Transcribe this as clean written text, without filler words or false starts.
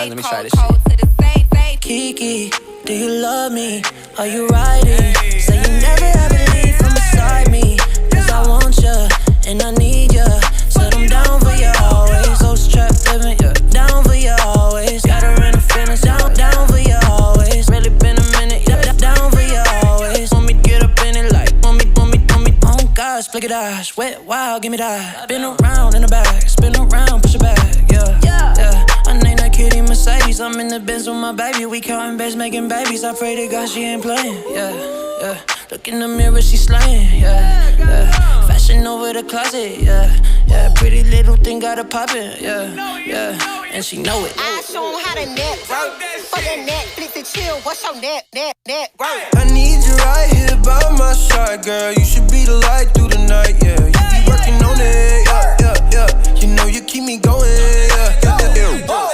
Alright, let me try this shit. Kiki, do you love me? Are you riding? Say you never ever leave from beside me. Cause I want ya, and I need ya. Said I'm down for you always. Ghost trap living, yeah, down for you always. Got her in the feelings, down for you always. Really been a minute, yeah, down for you always. Want me to get up in it like, want me, oh gosh, flick it ash, wet, wild, give me that. Been around in the back, spin around, push it back, yeah. I name that kitty Mercedes, I'm in the Benz with my baby. We counting beds, making babies, I pray to God she ain't playing, yeah. Look in the mirror, she slaying, yeah. Fashion over the closet, yeah. Pretty little thing got her poppin', yeah. And she know it. I show 'em how to network. For that Netflix and chill, what's your net worth? I need you right here by my side, girl. You should be the light through the night, yeah. You be working on it, yeah. You know you keep me going, yeah.